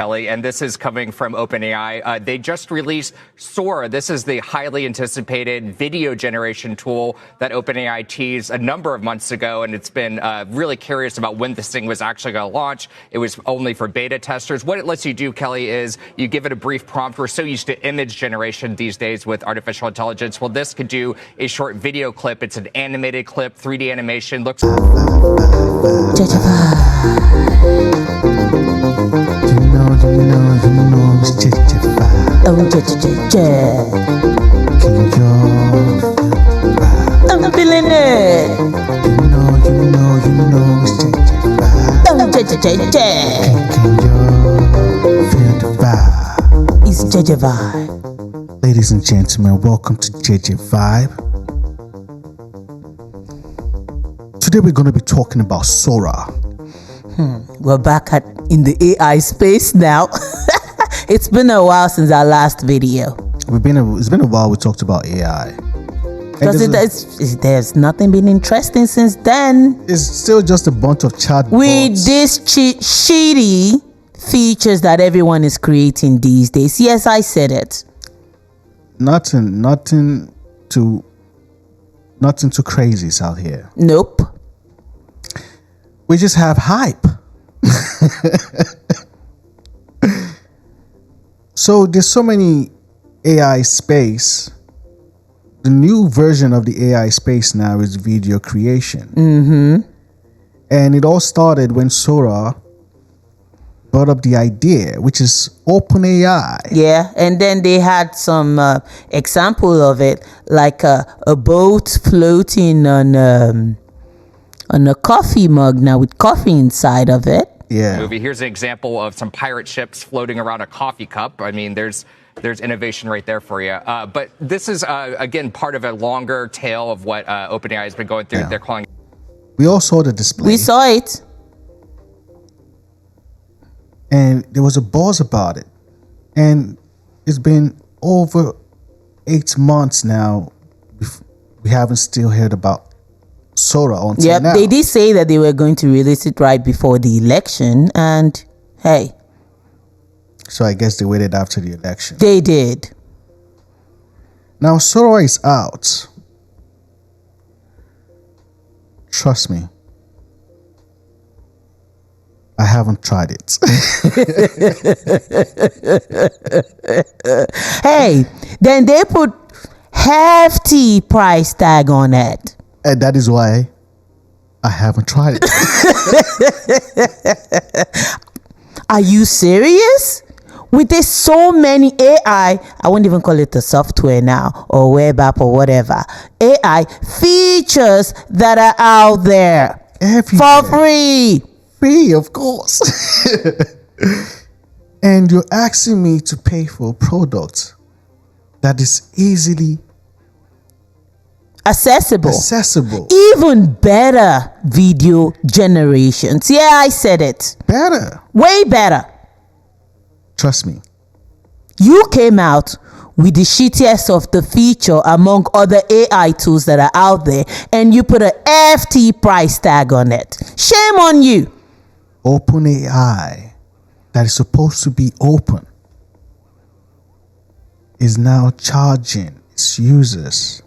Kelly, and this is coming from OpenAI. They just released Sora. This is the highly anticipated video generation tool that OpenAI teased a number of months ago, and it's been really curious about when this thing was actually going to launch. It was only for beta testers. What it lets you do, Kelly, is you give it a brief prompt. We're so used to image generation these days with artificial intelligence. Well, this could do a short video clip. It's an animated clip, 3D animation. Looks... It's JEJE Vibe. Oh, JEJE. Can you feel vibe? I'm feeling it. You know, it's JEJE Vibe. Oh, JEJE. Can you feel the vibe? It's JEJE Vibe. Ladies and gentlemen, welcome to JEJE Vibe. Today we're going to be talking about Sora. We're back in the AI space now. It's been a while since our last video. It's been a while we talked about AI. Because there's nothing been interesting since then. It's still just a bunch of chatbots. With these shitty features that everyone is creating these days. Yes, I said it. Nothing too crazy out here. Nope. We just have hype. So there's so many AI space. The new version of the AI space now is video creation. Mm-hmm. And it all started when Sora brought up the idea, which is OpenAI. Yeah, and then they had some example of it, like a boat floating on a coffee mug now with coffee inside of it. Yeah. Movie. Here's an example of some pirate ships floating around a coffee cup. I mean, there's innovation right there for you. But this is, again, part of a longer tail of what OpenAI has been going through. Yeah. They're calling... We all saw the display. We saw it. And there was a buzz about it. And it's been over 8 months now. We haven't still heard about Sora until now. They did say that they were going to release it right before the election, and hey. So I guess they waited after the election. They did. Now Sora is out. Trust me. I haven't tried it. Hey, then they put hefty price tag on it. And that is why I haven't tried it. Are you serious? With this so many AI, I won't even call it a software now or web app or whatever, AI features that are out there Everywhere. for free. Free, of course. And you're asking me to pay for a product that is easily accessible. Even better video generations. Yeah, I said it. Better. Way better. Trust me. You came out with the shittiest of the feature among other AI tools that are out there, and you put a FT price tag on it. Shame on you. OpenAI, that is supposed to be open, is now charging its users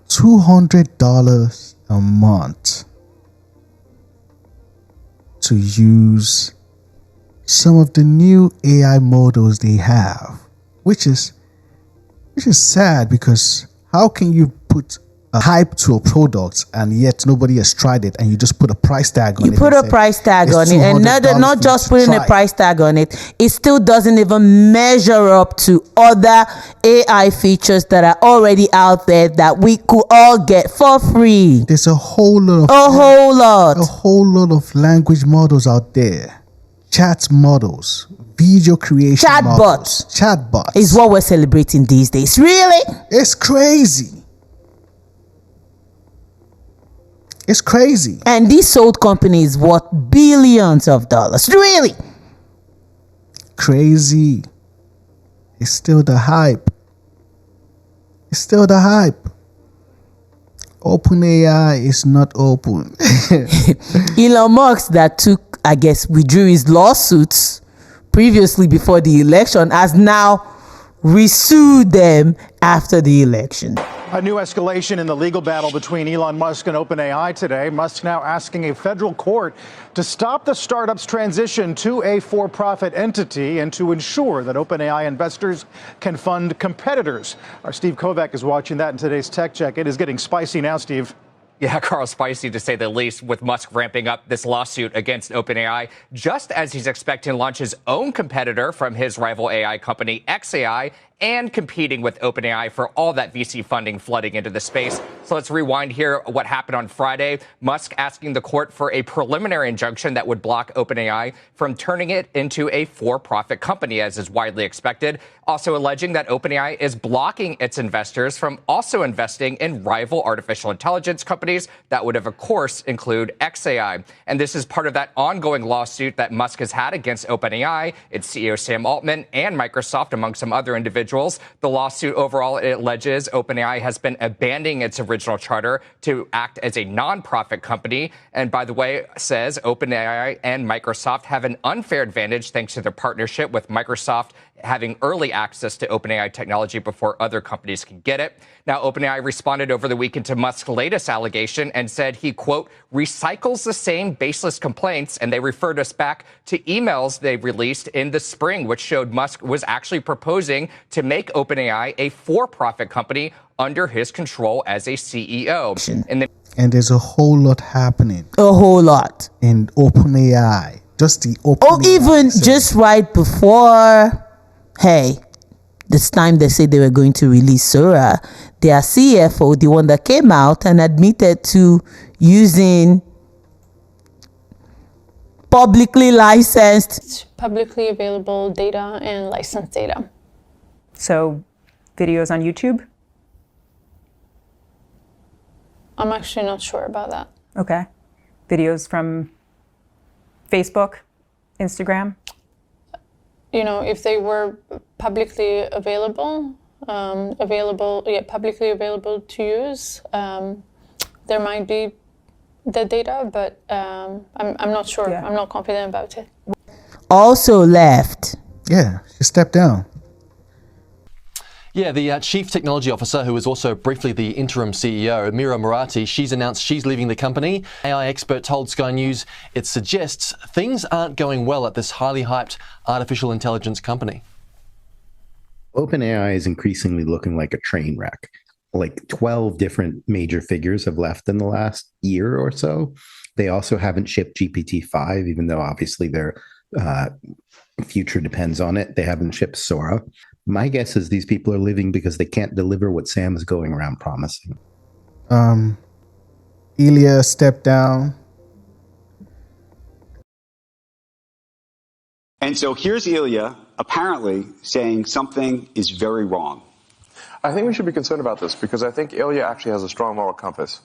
$200 a month to use some of the new AI models they have, which is sad, because how can you put a hype to a product and yet nobody has tried it, and you just put a price tag on it? You put a price tag on it, and not just putting a price tag on it, it still doesn't even measure up to other AI features that are already out there that we could all get for free. There's a whole lot of language models out there, chat models, video creation models. Chatbots is what we're celebrating these days. Really? It's crazy. It's crazy. And these sold companies worth billions of dollars. Really? Crazy. It's still the hype. OpenAI is not open. Elon Musk that took I guess, withdrew his lawsuits previously before the election, has now resued them after the election. A new escalation in the legal battle between Elon Musk and OpenAI today. Musk now asking a federal court to stop the startup's transition to a for-profit entity and to ensure that OpenAI investors can fund competitors. Our Steve Kovac is watching that in today's Tech Check. It is getting spicy now, Steve. Yeah, Carl, spicy to say the least, with Musk ramping up this lawsuit against OpenAI just as he's expecting to launch his own competitor from his rival AI company, xAI, and competing with OpenAI for all that VC funding flooding into the space. So let's rewind here what happened on Friday. Musk asking the court for a preliminary injunction that would block OpenAI from turning it into a for-profit company, as is widely expected. Also alleging that OpenAI is blocking its investors from also investing in rival artificial intelligence companies that would, of course, include xAI. And this is part of that ongoing lawsuit that Musk has had against OpenAI, its CEO Sam Altman, and Microsoft, among some other individuals. The lawsuit overall, it alleges OpenAI has been abandoning its original charter to act as a nonprofit company. And by the way, says OpenAI and Microsoft have an unfair advantage thanks to their partnership with Microsoft having early access to OpenAI technology before other companies can get it. Now, OpenAI responded over the weekend to Musk's latest allegation and said he, quote, recycles the same baseless complaints, and they referred us back to emails they released in the spring, which showed Musk was actually proposing to make OpenAI a for-profit company under his control as a CEO. And there's a whole lot happening. A whole lot. In OpenAI. Just the OpenAI. Even just right before, this time they said they were going to release Sora, their CFO, the one that came out and admitted to using publicly licensed, publicly available data and licensed data. So, videos on YouTube? I'm actually not sure about that. Okay. Videos from Facebook, Instagram? You know, if they were publicly available, publicly available to use, there might be the data, but I'm not sure. Yeah. I'm not confident about it. Also left. Yeah, she stepped down. Yeah, the Chief Technology Officer, who is also briefly the interim CEO, Mira Murati, she's announced she's leaving the company. AI expert told Sky News it suggests things aren't going well at this highly hyped artificial intelligence company. OpenAI is increasingly looking like a train wreck. Like 12 different major figures have left in the last year or so. They also haven't shipped GPT-5, even though obviously their future depends on it. They haven't shipped Sora. My guess is these people are leaving because they can't deliver what Sam is going around promising. Ilya stepped down. And so here's Ilya apparently saying something is very wrong. I think we should be concerned about this because I think Ilya actually has a strong moral compass.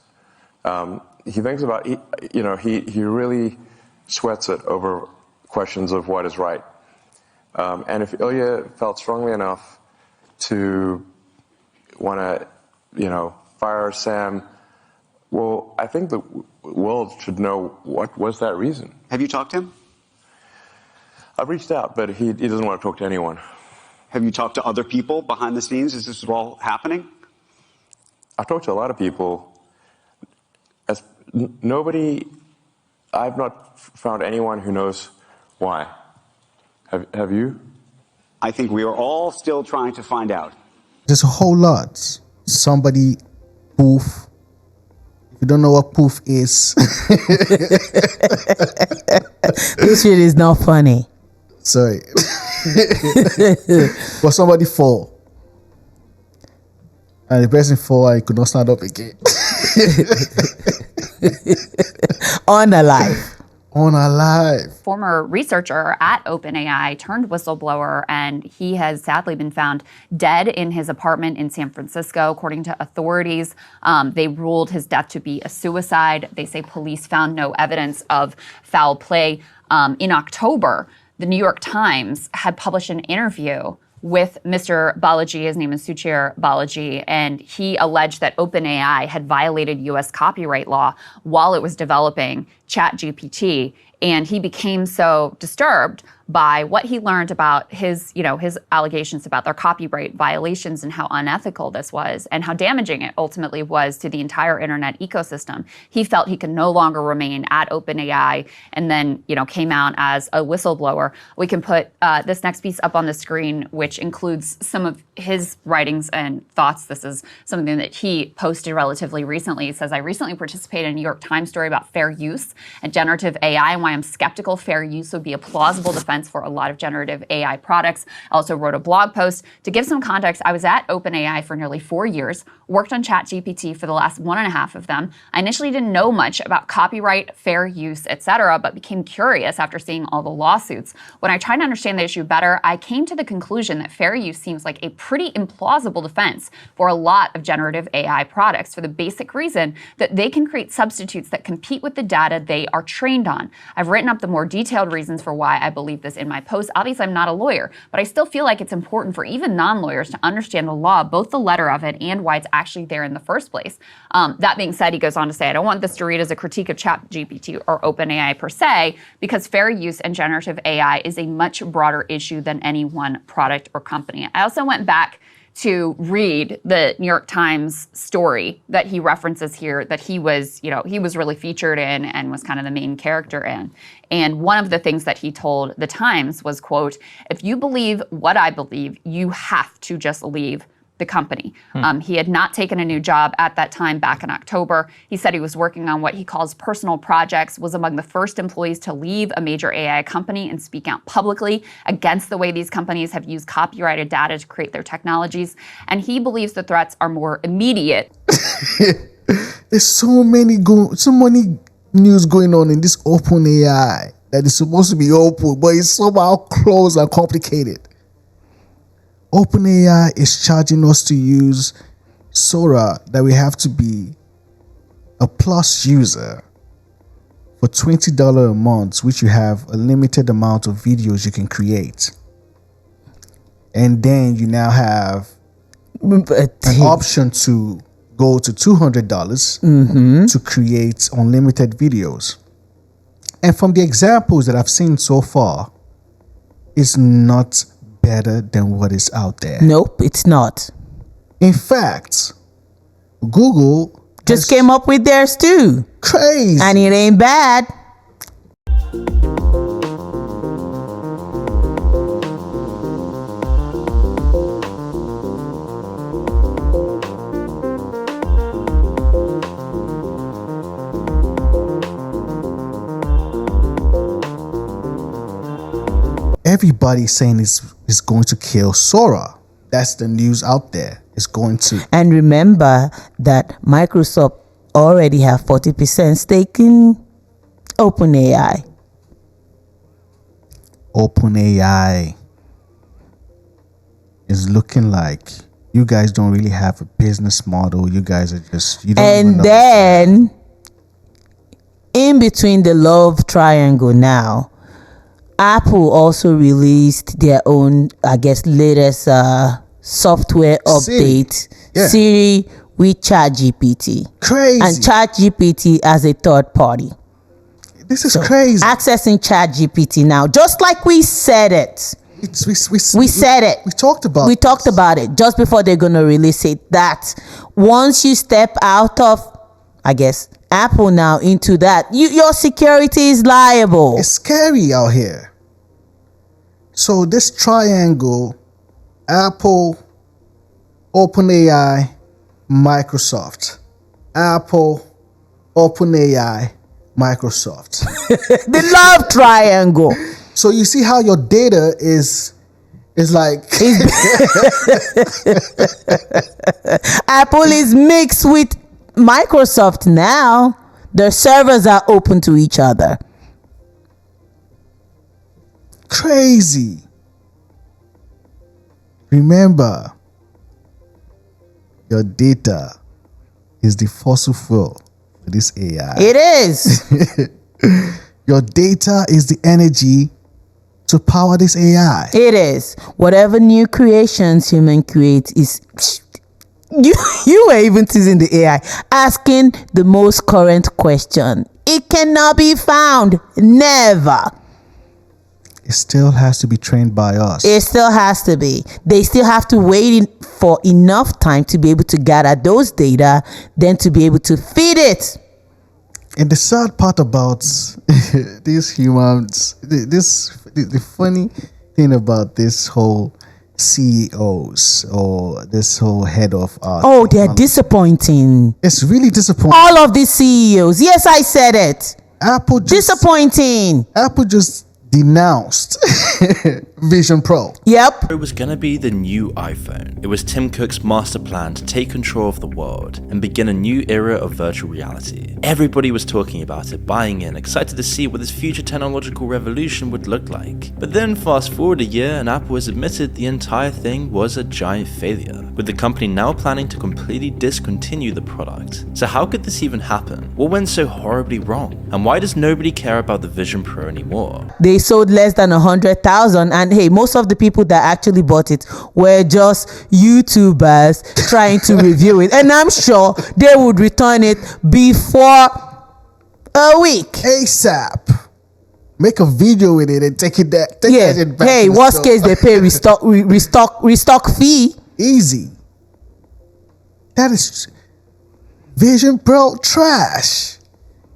He thinks about, he really sweats it over questions of what is right. And if Ilya felt strongly enough to want to, fire Sam, well, I think the world should know what was that reason. Have you talked to him? I've reached out, but he doesn't want to talk to anyone. Have you talked to other people behind the scenes as this is all happening? I've talked to a lot of people. I've not found anyone who knows why. Have you? I think we are all still trying to find out. There's a whole lot. Somebody poof. If you don't know what poof is. This shit is not funny. Sorry. But somebody fall. And the person fall and he could not stand up again. Unalive. Unalive. Former researcher at OpenAI turned whistleblower, and he has sadly been found dead in his apartment in San Francisco. According to authorities, they ruled his death to be a suicide. They say police found no evidence of foul play. In October, the New York Times had published an interview with Mr. Balaji. His name is Suchir Balaji, and he alleged that OpenAI had violated U.S. copyright law while it was developing ChatGPT. And he became so disturbed by what he learned about his allegations about their copyright violations and how unethical this was and how damaging it ultimately was to the entire internet ecosystem. He felt he could no longer remain at OpenAI and then, came out as a whistleblower. We can put this next piece up on the screen, which includes some of his writings and thoughts. This is something that he posted relatively recently. He says, I recently participated in a New York Times story about fair use and generative AI and why I'm skeptical fair use would be a plausible defense for a lot of generative AI products. I also wrote a blog post. To give some context, I was at OpenAI for nearly 4 years, worked on ChatGPT for the last 1.5 of them. I initially didn't know much about copyright, fair use, etc., but became curious after seeing all the lawsuits. When I tried to understand the issue better, I came to the conclusion that fair use seems like a pretty implausible defense for a lot of generative AI products for the basic reason that they can create substitutes that compete with the data they are trained on. I've written up the more detailed reasons for why I believe this in my post. Obviously, I'm not a lawyer, but I still feel like it's important for even non-lawyers to understand the law, both the letter of it and why it's actually there in the first place. That being said, he goes on to say, I don't want this to read as a critique of ChatGPT or OpenAI per se, because fair use and generative AI is a much broader issue than any one product or company. I also went back to read the New York Times story that he references here, that he was really featured in and was kind of the main character in. And one of the things that he told the Times was, quote, if you believe what I believe, you have to just leave the company. He had not taken a new job at that time back in October. He said he was working on what he calls personal projects, was among the first employees to leave a major AI company and speak out publicly against the way these companies have used copyrighted data to create their technologies. And he believes the threats are more immediate. There's so many news going on in this OpenAI that is supposed to be open, but it's somehow closed and complicated. OpenAI is charging us to use Sora, that we have to be a plus user for $20 a month, which you have a limited amount of videos you can create. And then you now have an option to go to $200 to create unlimited videos. And from the examples that I've seen so far, it's not better than what is out there. Nope, it's not. In fact, Google just came up with theirs too. Crazy. And it ain't bad. Everybody's saying it's going to kill Sora. That's the news out there. It's going to. And remember that Microsoft already have 40% stake in OpenAI. OpenAI is looking like you guys don't really have a business model. You guys are just, you don't even know. And then in between the love triangle now, Apple also released their own, I guess, latest software update, Siri with ChatGPT. Crazy. And ChatGPT as a third party. This is crazy. Accessing ChatGPT now, just like we said it. We said it. We talked about We talked about it just before they're going to release it. That once you step out of, I guess, Apple now into that, your security is liable. It's scary out here. So this triangle, Apple, OpenAI, Microsoft. Apple, OpenAI, Microsoft. The love triangle. So you see how your data is like Apple is mixed with Microsoft now. Their servers are open to each other. Crazy. Remember, your data is the fossil fuel for this AI. It is. Your data is the energy to power this AI. It is. Whatever new creations human create is... You were even teasing the AI, asking the most current question. It it cannot be found. Never. It still has to be trained by us. It still has to be. They still have to wait for enough time to be able to gather those data, then to be able to feed it. And the sad part about these humans, the funny thing about this whole CEOs or this whole head of they're disappointing. It's really disappointing. All of these CEOs. Yes, I said it. Disappointing. Apple just denounced Vision Pro. Yep. It was going to be the new iPhone. It was Tim Cook's master plan to take control of the world and begin a new era of virtual reality. Everybody was talking about it, buying in, excited to see what this future technological revolution would look like. But then fast forward a year and Apple has admitted the entire thing was a giant failure, with the company now planning to completely discontinue the product. So how could this even happen? What went so horribly wrong? And why does nobody care about the Vision Pro anymore? They sold less than 100,000, and hey, most of the people that actually bought it were just YouTubers trying to review it, and I'm sure they would return it before a week. ASAP. Make a video with it and take it back. Hey, worst case they pay restock fee. Easy. That is Vision Pro trash.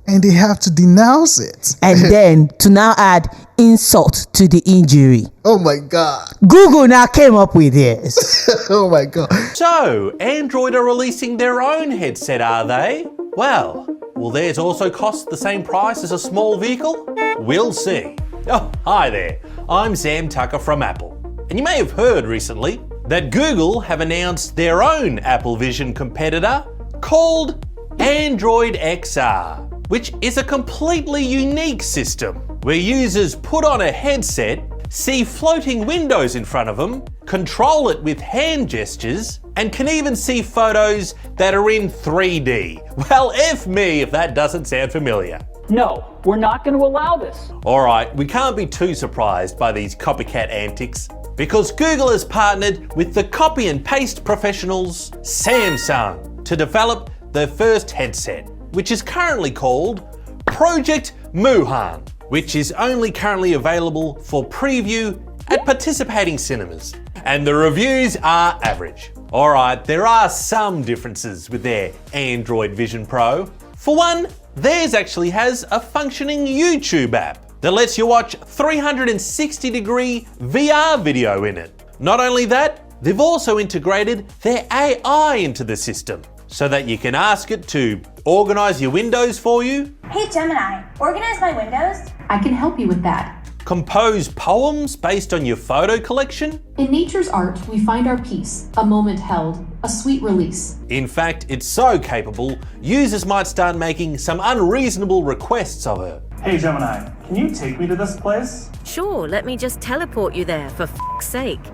And they have to denounce it. And then to now add insult to the injury. Oh my God. Google now came up with this. Oh my God. So, Android are releasing their own headset, are they? Well, will theirs also cost the same price as a small vehicle? We'll see. Oh, hi there. I'm Sam Tucker from Apple. And you may have heard recently that Google have announced their own Apple Vision competitor called Android XR, which is a completely unique system where users put on a headset, see floating windows in front of them, control it with hand gestures, and can even see photos that are in 3D. Well, F me if that doesn't sound familiar. No, we're not going to allow this. Alright, we can't be too surprised by these copycat antics, because Google has partnered with the copy and paste professionals Samsung to develop their first headset, which is currently called Project Muhan, which is only currently available for preview at participating cinemas. And the reviews are average. Alright, there are some differences with their Android Vision Pro. For one, theirs actually has a functioning YouTube app that lets you watch 360-degree VR video in it. Not only that, they've also integrated their AI into the system, so that you can ask it to organize your windows for you. Hey Gemini, organize my windows. I can help you with that. Compose poems based on your photo collection. In nature's art, we find our peace, a moment held, a sweet release. In fact, it's so capable, users might start making some unreasonable requests of her. Hey Gemini, can you take me to this place? Sure, let me just teleport you there, for f***'s sake.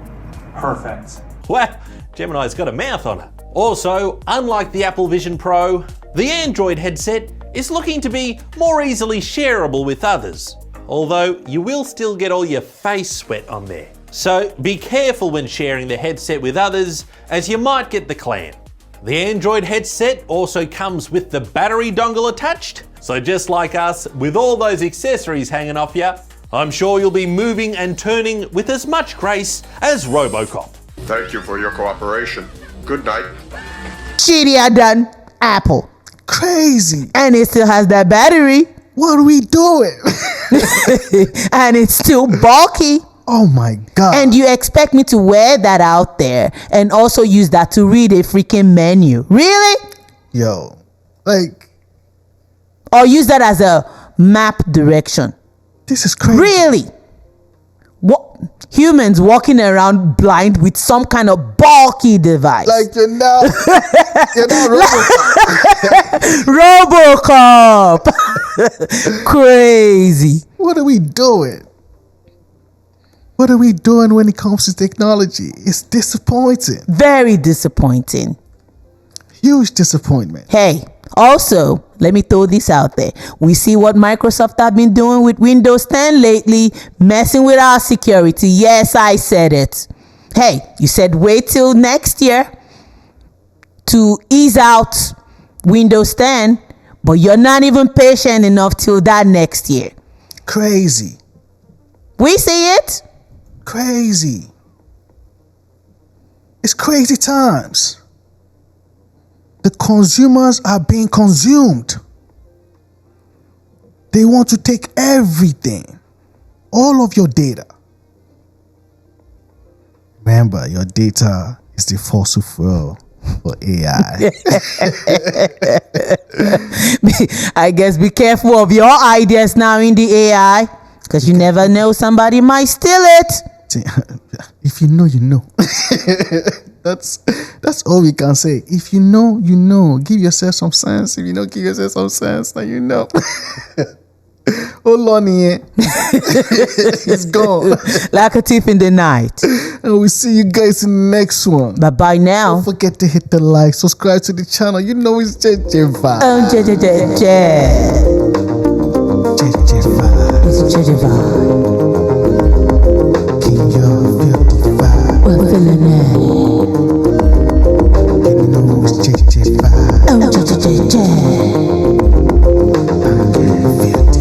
Perfect. Well, Gemini's got a mouth on her. Also, unlike the Apple Vision Pro, the Android headset is looking to be more easily shareable with others, although you will still get all your face sweat on there. So be careful when sharing the headset with others, as you might get the clan. The Android headset also comes with the battery dongle attached, so just like us, with all those accessories hanging off you, I'm sure you'll be moving and turning with as much grace as RoboCop. Thank you for your cooperation. Good night. Shittier than Apple. Crazy. And it still has that battery. What are we doing? And it's still bulky. Oh my God. And you expect me to wear that out there and also use that to read a freaking menu? Really? Yo, like. Or use that as a map direction? This is crazy. Really? What? Humans walking around blind with some kind of bulky device. Like you're not RoboCop. Crazy. What are we doing? What are we doing when it comes to technology? It's disappointing. Very disappointing. Huge disappointment. Hey, also, let me throw this out there. We see what Microsoft have been doing with Windows 10 lately, messing with our security. Yes, I said it. Hey, you said wait till next year to ease out Windows 10, But you're not even patient enough till that next year. Crazy. We see it. Crazy. It's crazy times. The consumers are being consumed. They want to take everything, all of your data. Remember, your data is the fossil fuel for AI. I guess be careful of your ideas now in the AI, because you never know, somebody might steal it. If you know, you know. That's all we can say. If you know, you know. Give yourself some sense. If you don't give yourself some sense, then you know. Hold on here. It's gone. Like a thief in the night. And we'll see you guys in the next one. But by now, don't forget to hit the like, subscribe to the channel. You know it's JEJE Vibe. Oh, JEJE Vibe. It's JEJE Vibe. Can you feel the vibe? We're feeling it. You know it's JEJE Vibe. Oh, JEJE.